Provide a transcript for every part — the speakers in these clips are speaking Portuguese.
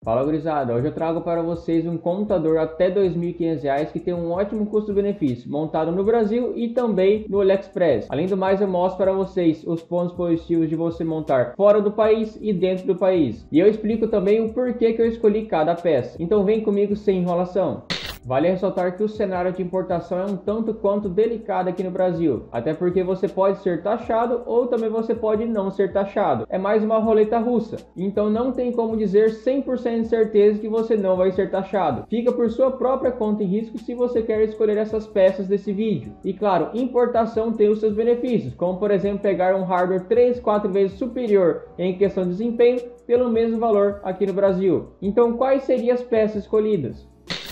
Fala gurizada, hoje eu trago para vocês um computador até R$ 2.500 que tem um ótimo custo-benefício, montado no Brasil e também no AliExpress. Além do mais, eu mostro para vocês os pontos positivos de você montar fora do país e dentro do país. E eu explico também o porquê que eu escolhi cada peça. Então vem comigo sem enrolação. Vale ressaltar que o cenário de importação é um tanto quanto delicado aqui no Brasil, até porque você pode ser taxado ou também você pode não ser taxado. É mais uma roleta russa, então não tem como dizer 100% de certeza que você não vai ser taxado. Fica por sua própria conta e risco se você quer escolher essas peças desse vídeo. E claro, importação tem os seus benefícios, como por exemplo pegar um hardware 3, 4 vezes superior em questão de desempenho pelo mesmo valor aqui no Brasil. Então quais seriam as peças escolhidas?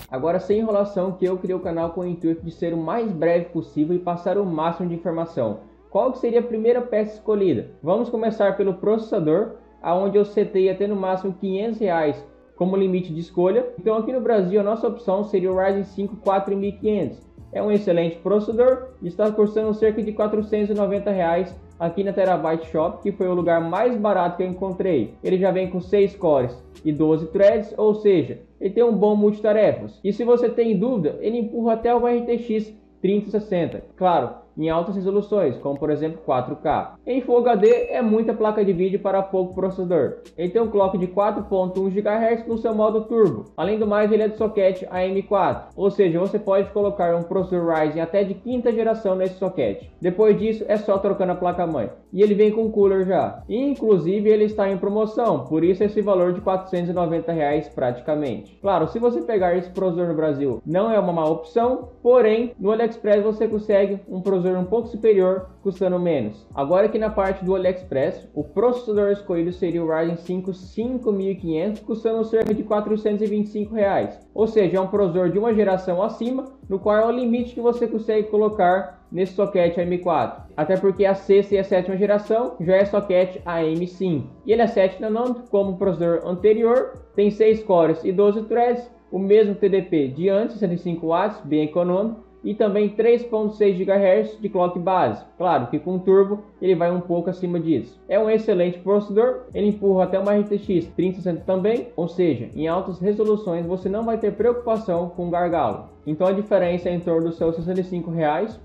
Agora, sem enrolação, que eu criei o canal com o intuito de ser o mais breve possível e passar o máximo de informação. Qual que seria a primeira peça escolhida? Vamos começar pelo processador, aonde eu setei até no máximo R$ 500 como limite de escolha. Então aqui no Brasil a nossa opção seria o Ryzen 5 4500. É um excelente processador e está custando cerca de R$ 490 aqui na Terabyte Shop, que foi o lugar mais barato que eu encontrei. Ele já vem com 6 cores e 12 threads, ou seja, ele tem um bom multitarefas. E se você tem dúvida, ele empurra até o RTX 3060, claro, em altas resoluções, como por exemplo 4K. Em Full HD é muita placa de vídeo para pouco processador. Ele tem um clock de 4.1 GHz no seu modo turbo. Além do mais, ele é de socket AM4, ou seja, você pode colocar um processador Ryzen até de quinta geração nesse socket. Depois disso é só trocando a placa-mãe. E ele vem com cooler já. Inclusive ele está em promoção, por isso esse valor de R$ 490 praticamente. Claro, se você pegar esse processador no Brasil não é uma má opção, porém no AliExpress você consegue um processador um pouco superior, custando menos. Agora aqui na parte do AliExpress, o processador escolhido seria o Ryzen 5 5500, custando cerca de R$ 425. Ou seja, é um processador de uma geração acima, no qual é o limite que você consegue colocar nesse socket AM4. Até porque a sexta e a sétima geração já é socket AM5. E ele é 7 nanômetros, como o processador anterior, tem 6 cores e 12 threads, o mesmo TDP de antes, 65 watts, bem econômico, e também 3.6 GHz de clock base. Claro que com turbo ele vai um pouco acima disso. É um excelente processador, ele empurra até uma RTX 3060 também, ou seja, em altas resoluções você não vai ter preocupação com gargalo. Então a diferença é em torno dos seus R$ 65,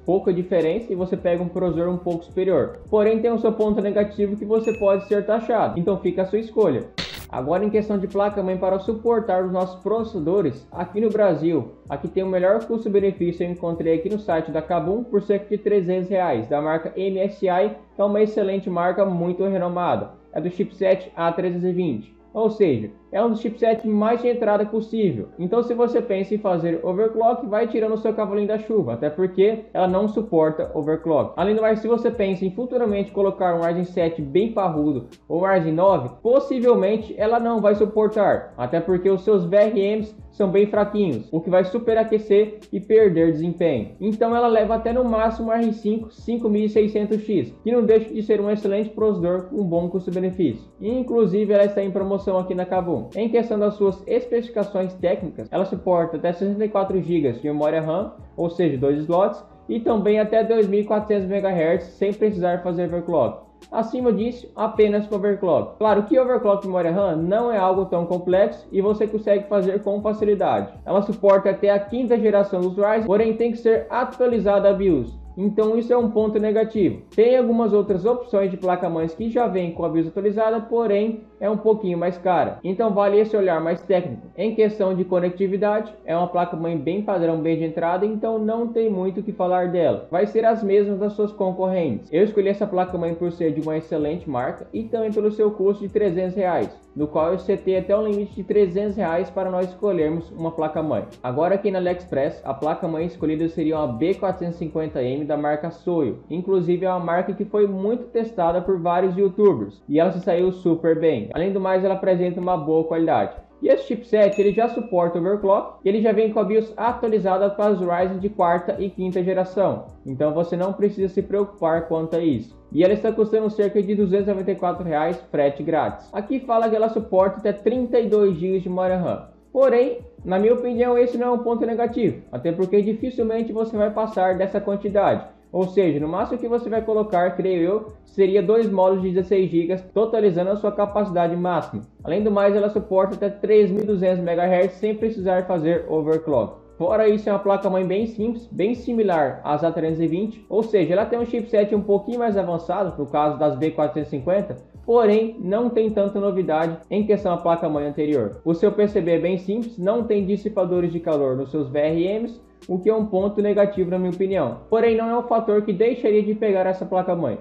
pouca diferença, e você pega um processador um pouco superior. Porém tem o seu ponto negativo que você pode ser taxado, então fica a sua escolha. Agora em questão de placa-mãe para suportar os nossos processadores, aqui no Brasil, aqui tem o melhor custo-benefício eu encontrei aqui no site da Kabum por cerca de R$ 300, da marca MSI, que é uma excelente marca muito renomada. É do chipset A320. Ou seja, é um dos chipsets mais de entrada possível. Então se você pensa em fazer overclock, vai tirando o seu cavalinho da chuva, até porque ela não suporta overclock. Além do mais, se você pensa em futuramente colocar um Ryzen 7 bem parrudo ou um Ryzen 9, possivelmente ela não vai suportar, até porque os seus VRMs são bem fraquinhos, o que vai superaquecer e perder desempenho. Então ela leva até no máximo um R5 5600X, que não deixa de ser um excelente processador com um bom custo-benefício. Inclusive ela está em promoção aqui na Kabum. Em questão das suas especificações técnicas, ela suporta até 64 GB de memória RAM, ou seja, 2 slots, e também até 2400 MHz sem precisar fazer overclock. Acima disso, apenas com overclock. Claro que overclock de memória RAM não é algo tão complexo e você consegue fazer com facilidade. Ela suporta até a quinta geração dos Ryzen, porém tem que ser atualizada a BIOS. Então isso é um ponto negativo. Tem algumas outras opções de placa-mães que já vem com a BIOS atualizada, porém é um pouquinho mais cara. Então vale esse olhar mais técnico. Em questão de conectividade, é uma placa-mãe bem padrão, bem de entrada, então não tem muito o que falar dela. Vai ser as mesmas das suas concorrentes. Eu escolhi essa placa-mãe por ser de uma excelente marca e também pelo seu custo de R$ 300, no qual eu setei até um limite de R$ 300 para nós escolhermos uma placa-mãe. Agora aqui na AliExpress, a placa-mãe escolhida seria uma B450M da marca Soyo. Inclusive é uma marca que foi muito testada por vários youtubers e ela se saiu super bem. Além do mais, ela apresenta uma boa qualidade. E esse chipset ele já suporta overclock e ele já vem com a BIOS atualizada para os Ryzen de quarta e quinta geração. Então você não precisa se preocupar quanto a isso. E ela está custando cerca de R$ 294 frete grátis. Aqui fala que ela suporta até 32 GB de memória RAM. Porém, na minha opinião, esse não é um ponto negativo, até porque dificilmente você vai passar dessa quantidade. Ou seja, no máximo que você vai colocar, creio eu, seria 2 módulos de 16 GB, totalizando a sua capacidade máxima. Além do mais, ela suporta até 3200 MHz sem precisar fazer overclock. Fora isso, é uma placa-mãe bem simples, bem similar às A320, ou seja, ela tem um chipset um pouquinho mais avançado, no caso das B450, porém não tem tanta novidade em questão à placa-mãe anterior. O seu PCB é bem simples, não tem dissipadores de calor nos seus VRMs, o que é um ponto negativo na minha opinião. Porém, não é um fator que deixaria de pegar essa placa-mãe.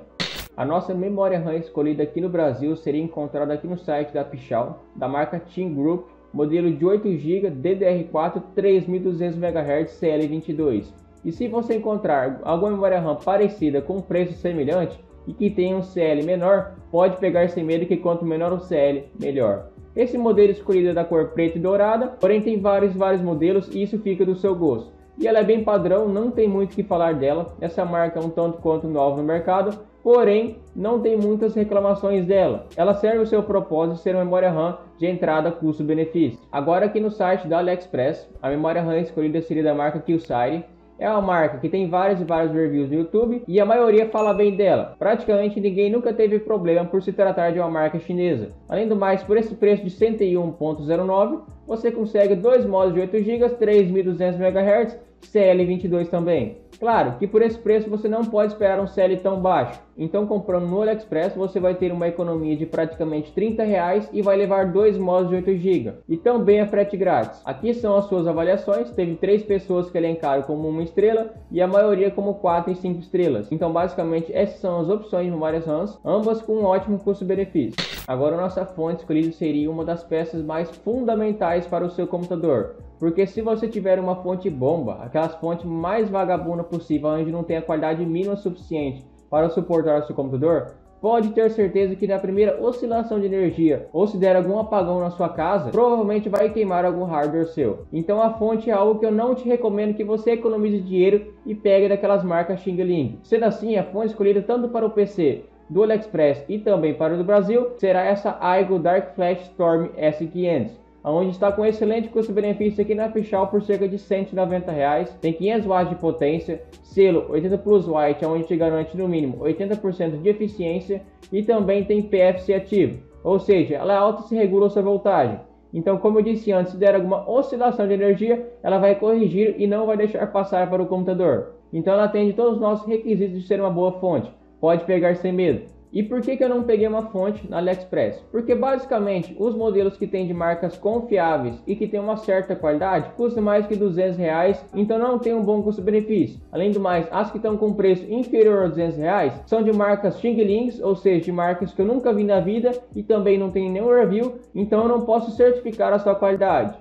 A nossa memória RAM escolhida aqui no Brasil seria encontrada aqui no site da Pichau, da marca Team Group, modelo de 8 GB DDR4 3200 MHz CL22. E se você encontrar alguma memória RAM parecida com preço semelhante e que tenha um CL menor, pode pegar sem medo que quanto menor o CL, melhor. Esse modelo escolhido é da cor preta e dourada, porém tem vários modelos e isso fica do seu gosto. E ela é bem padrão, não tem muito o que falar dela. Essa marca é um tanto quanto nova no mercado, porém não tem muitas reclamações dela. Ela serve o seu propósito de ser uma memória RAM de entrada custo-benefício. Agora aqui no site da AliExpress, a memória RAM escolhida seria da marca Kyocera. É uma marca que tem vários reviews no YouTube e a maioria fala bem dela. Praticamente ninguém nunca teve problema por se tratar de uma marca chinesa. Além do mais, por esse preço de 101,09, você consegue 2 módulos de 8 GB, 3200 MHz, CL22 também. Claro que por esse preço você não pode esperar um CL tão baixo. Então comprando no AliExpress você vai ter uma economia de praticamente R$30 e vai levar 2 módulos de 8 GB. E também é frete grátis. Aqui são as suas avaliações. Teve 3 pessoas que elencaram como 1 estrela e a maioria como 4 e 5 estrelas. Então basicamente essas são as opções de memórias RAM, ambas com um ótimo custo-benefício. Agora a nossa fonte escolhida seria uma das peças mais fundamentais para o seu computador. Porque se você tiver uma fonte bomba, aquelas fontes mais vagabunda possível, onde não tem a qualidade mínima suficiente para suportar o seu computador, pode ter certeza que na primeira oscilação de energia ou se der algum apagão na sua casa, provavelmente vai queimar algum hardware seu. Então a fonte é algo que eu não te recomendo que você economize dinheiro e pegue daquelas marcas Xing Ling. Sendo assim, a fonte escolhida tanto para o PC do AliExpress e também para o do Brasil será essa Aigo Dark Flash Storm S500. Onde está com excelente custo-benefício aqui na Pichau por cerca de R$190, tem 500 watts de potência, selo 80 Plus White, onde te garante no mínimo 80% de eficiência e também tem PFC ativo, ou seja, ela é alta e se regula a sua voltagem. Então, como eu disse antes, se der alguma oscilação de energia, ela vai corrigir e não vai deixar passar para o computador. Então ela atende todos os nossos requisitos de ser uma boa fonte, pode pegar sem medo. E por que eu não peguei uma fonte na AliExpress? Porque basicamente os modelos que tem de marcas confiáveis e que tem uma certa qualidade custam mais que R$200, então não tem um bom custo-benefício. Além do mais, as que estão com preço inferior a R$200 são de marcas Xing Lings, ou seja, de marcas que eu nunca vi na vida e também não tem nenhum review, então eu não posso certificar a sua qualidade.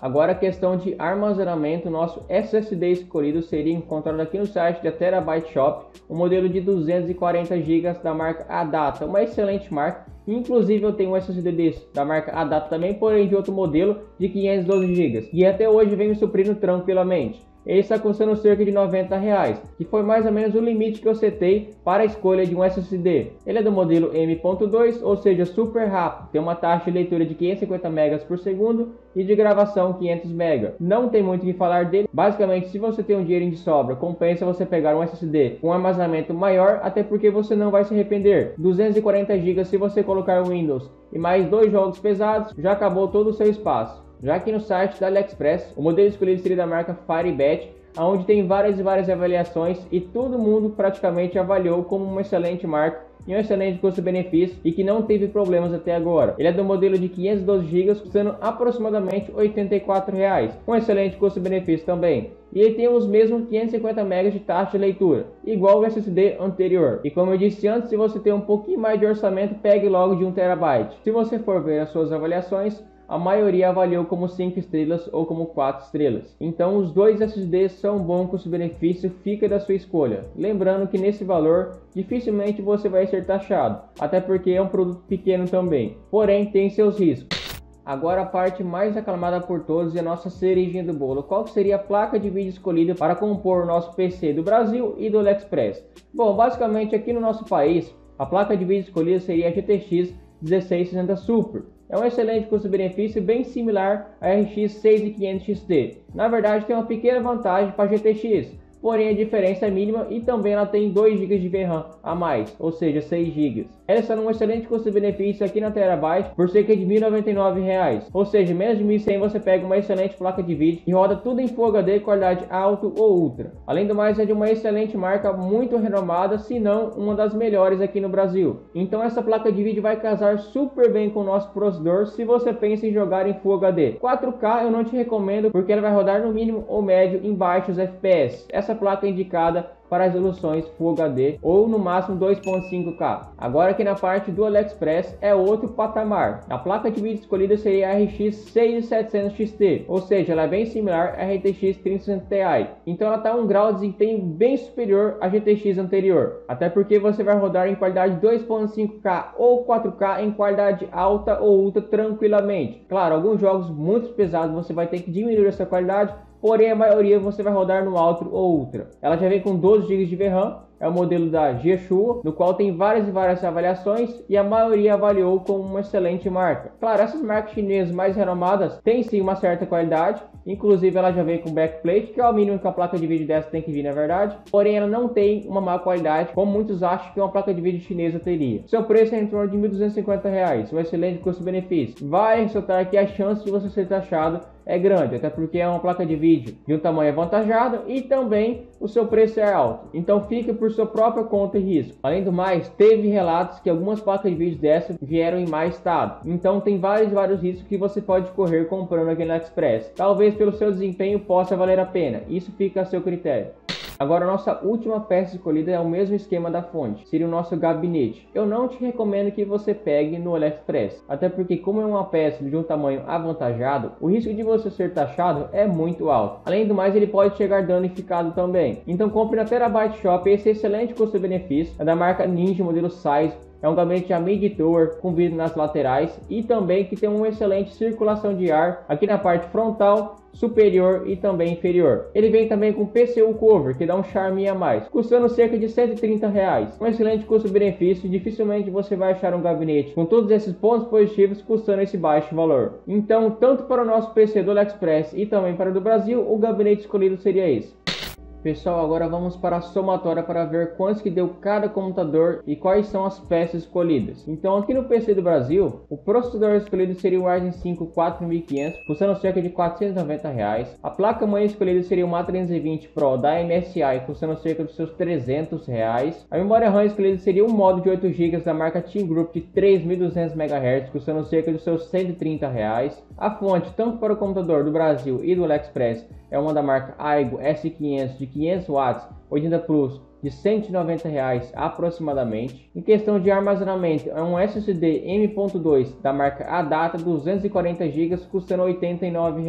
Agora a questão de armazenamento, nosso SSD escolhido seria encontrado aqui no site da Terabyte Shop, um modelo de 240 GB da marca Adata, uma excelente marca. Inclusive eu tenho um SSD desse, da marca Adata também, porém de outro modelo de 512 GB, e até hoje vem me suprindo tranquilamente. Ele está custando cerca de R$90, que foi mais ou menos o limite que eu setei para a escolha de um SSD. Ele é do modelo M.2, ou seja, super rápido, tem uma taxa de leitura de 550 MB por segundo e de gravação 500 MB. Não tem muito o que falar dele, basicamente se você tem um dinheiro de sobra, compensa você pegar um SSD com um armazenamento maior, até porque você não vai se arrepender. 240 GB se você colocar o Windows e mais 2 jogos pesados, já acabou todo o seu espaço. Já que no site da AliExpress, o modelo escolhido seria da marca Firebet, onde tem várias avaliações e todo mundo praticamente avaliou como uma excelente marca e um excelente custo-benefício e que não teve problemas até agora. Ele é do modelo de 512 GB, custando aproximadamente R$84, um excelente custo-benefício também. E ele tem os mesmos 550 MB de taxa de leitura, igual o SSD anterior. E como eu disse antes, se você tem um pouquinho mais de orçamento, pegue logo de 1 TB. Se você for ver as suas avaliações, a maioria avaliou como 5 estrelas ou como 4 estrelas. Então os dois SSDs são bons, custo-benefício fica da sua escolha. Lembrando que nesse valor dificilmente você vai ser taxado, até porque é um produto pequeno também, porém tem seus riscos. Agora a parte mais aclamada por todos é a nossa cerejinha do bolo. Qual seria a placa de vídeo escolhida para compor o nosso PC do Brasil e do AliExpress? Bom, basicamente aqui no nosso país, a placa de vídeo escolhida seria a GTX 1660 Super. É um excelente custo-benefício bem similar à RX 6500 XT. Na verdade tem uma pequena vantagem para a GTX, porém a diferença é mínima e também ela tem 2 GB de VRAM a mais, ou seja, 6 GB. Ela está num excelente custo-benefício aqui na Terabyte por cerca de R$ 1.099, ou seja, menos de 1.100 você pega uma excelente placa de vídeo e roda tudo em Full HD, qualidade alto ou ultra. Além do mais, é de uma excelente marca, muito renomada, se não uma das melhores aqui no Brasil. Então essa placa de vídeo vai casar super bem com o nosso processador se você pensa em jogar em Full HD. 4K eu não te recomendo porque ela vai rodar no mínimo ou médio em baixos FPS. Essa placa é indicada para resoluções Full HD ou no máximo 2.5K. Agora aqui na parte do AliExpress é outro patamar. A placa de vídeo escolhida seria a RX 6700 XT, ou seja, ela é bem similar à RTX 3060 Ti. Então ela está um grau de desempenho bem superior à GTX anterior, até porque você vai rodar em qualidade 2.5K ou 4K em qualidade alta ou ultra tranquilamente. Claro, alguns jogos muito pesados você vai ter que diminuir essa qualidade, porém a maioria você vai rodar no alto ou ultra. Ela já vem com 12 GB de VRAM, é o modelo da Jieshuo, no qual tem várias e várias avaliações e a maioria avaliou como uma excelente marca. Claro, essas marcas chinesas mais renomadas têm sim uma certa qualidade, inclusive ela já vem com backplate, que é o mínimo que a placa de vídeo dessa tem que vir na verdade, porém ela não tem uma má qualidade, como muitos acham que uma placa de vídeo chinesa teria. Seu preço é em torno de R$ 1.250, um excelente custo-benefício. Vai ressaltar que a chance de você ser taxado é grande, até porque é uma placa de vídeo de um tamanho avantajado e também o seu preço é alto, então fique por sua própria conta e risco. Além do mais, teve relatos que algumas placas de vídeo dessa vieram em má estado, então tem vários riscos que você pode correr comprando aqui no AliExpress. Talvez pelo seu desempenho possa valer a pena, isso fica a seu critério. Agora, a nossa última peça escolhida é o mesmo esquema da fonte, seria o nosso gabinete. Eu não te recomendo que você pegue no AliExpress, até porque como é uma peça de um tamanho avantajado, o risco de você ser taxado é muito alto. Além do mais, ele pode chegar danificado também. Então compre na Terabyte Shop esse excelente custo-benefício, é da marca Ninja, modelo Size. É um gabinete a mid-tower com vidro nas laterais e também que tem uma excelente circulação de ar aqui na parte frontal, superior e também inferior. Ele vem também com PCU cover, que dá um charme a mais, custando cerca de R$ 130. Um excelente custo-benefício, dificilmente você vai achar um gabinete com todos esses pontos positivos custando esse baixo valor. Então, tanto para o nosso PC do AliExpress e também para o do Brasil, o gabinete escolhido seria esse. Pessoal, agora vamos para a somatória para ver quantos que deu cada computador e quais são as peças escolhidas. Então aqui no PC do Brasil, o processador escolhido seria o Ryzen 5 4500, custando cerca de R$ 490. A placa-mãe escolhida seria uma A320 Pro da MSI, custando cerca dos seus R$ 300. A memória RAM escolhida seria um modo de 8 GB da marca Team Group de 3200 MHz, custando cerca dos seus R$ 130. A fonte, tanto para o computador do Brasil e do AliExpress, é uma da marca Aigo S500 de 500 watts, 80 Plus, de R$ 190 aproximadamente. Em questão de armazenamento, é um SSD M.2 da marca Adata 240 GB, custando R$ 89.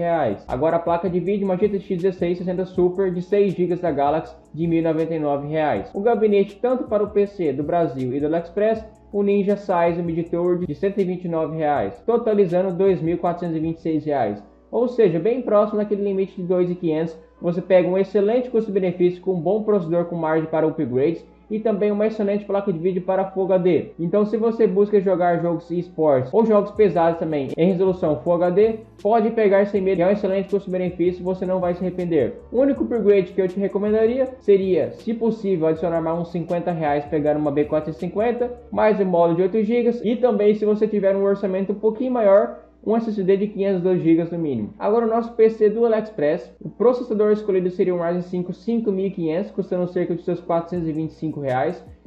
Agora a placa de vídeo, uma GTX 1660 Super de 6 GB da Galaxy, de R$ 1.099. O gabinete, tanto para o PC do Brasil e do AliExpress, o Ninja Size Mid-Tower de R$ 129, totalizando R$ 2.426. Ou seja, bem próximo daquele limite de 2.500, você pega um excelente custo-benefício com um bom processador com margem para upgrades e também uma excelente placa de vídeo para Full HD. Então se você busca jogar jogos esportes ou jogos pesados também em resolução Full HD, pode pegar sem medo, é um excelente custo-benefício, você não vai se arrepender. O único upgrade que eu te recomendaria seria, se possível, adicionar mais uns R$ 50, pegar uma B450, mais um módulo de 8 GB e também, se você tiver um orçamento um pouquinho maior, um SSD de 512 GB no mínimo. Agora o nosso PC do AliExpress, o processador escolhido seria um Ryzen 5 5500, custando cerca de seus R$ 425.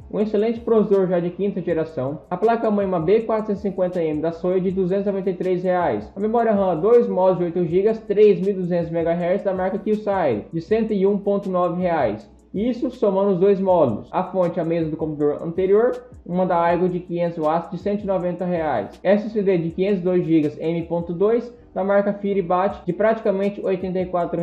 Um excelente processador já de quinta geração. A placa-mãe uma B450M da Soya de R$ 293. A memória RAM 2 modos de 8 GB, 3200 MHz da marca Killside, de R$ 101,9. Isso somando os dois módulos. A fonte é a mesma do computador anterior, uma da Aigo de 500 watts de R$ 190. SSD de 502 GB M.2 da marca Firibat de praticamente R$ 84.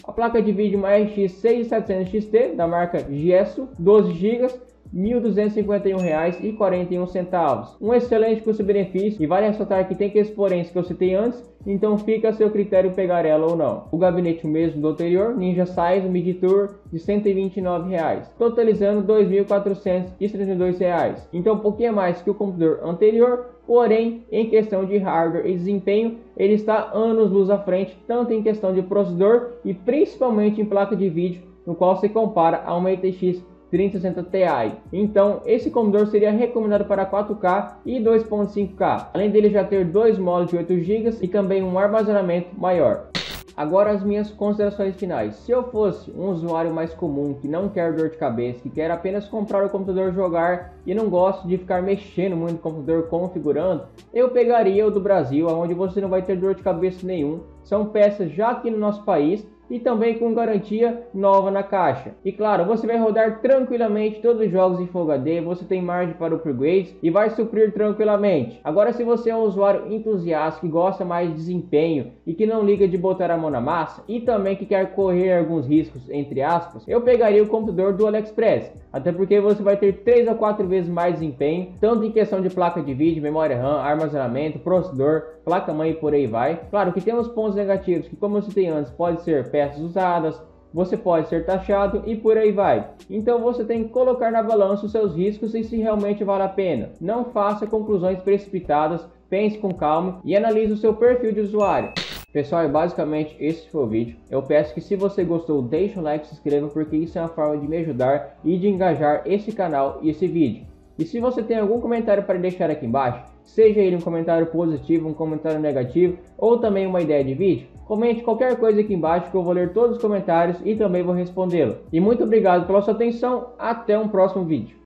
A placa de vídeo uma RX 6700 XT da marca Jieshuo, 12 GB, R$ 1.251,41. Um excelente custo-benefício e vale ressaltar que tem aqueles poréns que eu citei antes, então fica a seu critério pegar ela ou não. O gabinete mesmo do anterior, Ninja Size Mid-Tower de R$ 129, totalizando R$ 2.432. Então um pouquinho mais que o computador anterior, porém em questão de hardware e desempenho, ele está anos-luz à frente, tanto em questão de processador e principalmente em placa de vídeo, no qual se compara a uma RTX 3060 Ti. Então, esse computador seria recomendado para 4K e 2.5K, além dele já ter dois modos de 8 GB e também um armazenamento maior. Agora as minhas considerações finais. Se eu fosse um usuário mais comum, que não quer dor de cabeça, que quer apenas comprar o computador, jogar e não gosta de ficar mexendo muito no computador, configurando, eu pegaria o do Brasil, onde você não vai ter dor de cabeça nenhum. São peças já aqui no nosso país e também com garantia nova na caixa. E claro, você vai rodar tranquilamente todos os jogos em Full HD, você tem margem para upgrades e vai suprir tranquilamente. Agora, se você é um usuário entusiasta que gosta mais de desempenho e que não liga de botar a mão na massa e também que quer correr alguns riscos, entre aspas, eu pegaria o computador do AliExpress, até porque você vai ter 3 a 4 vezes mais desempenho, tanto em questão de placa de vídeo, memória RAM, armazenamento, processador, placa-mãe e por aí vai. Claro que tem os pontos negativos que, como eu citei antes, pode ser peças usadas, você pode ser taxado e por aí vai. Então você tem que colocar na balança os seus riscos e se realmente vale a pena. Não faça conclusões precipitadas, pense com calma e analise o seu perfil de usuário. Pessoal, basicamente esse foi o vídeo. Eu peço que, se você gostou, deixe um like e se inscreva, porque isso é uma forma de me ajudar e de engajar esse canal e esse vídeo. E se você tem algum comentário para deixar aqui embaixo, seja ele um comentário positivo, um comentário negativo ou também uma ideia de vídeo, comente qualquer coisa aqui embaixo que eu vou ler todos os comentários e também vou respondê-lo. E muito obrigado pela sua atenção, até um próximo vídeo.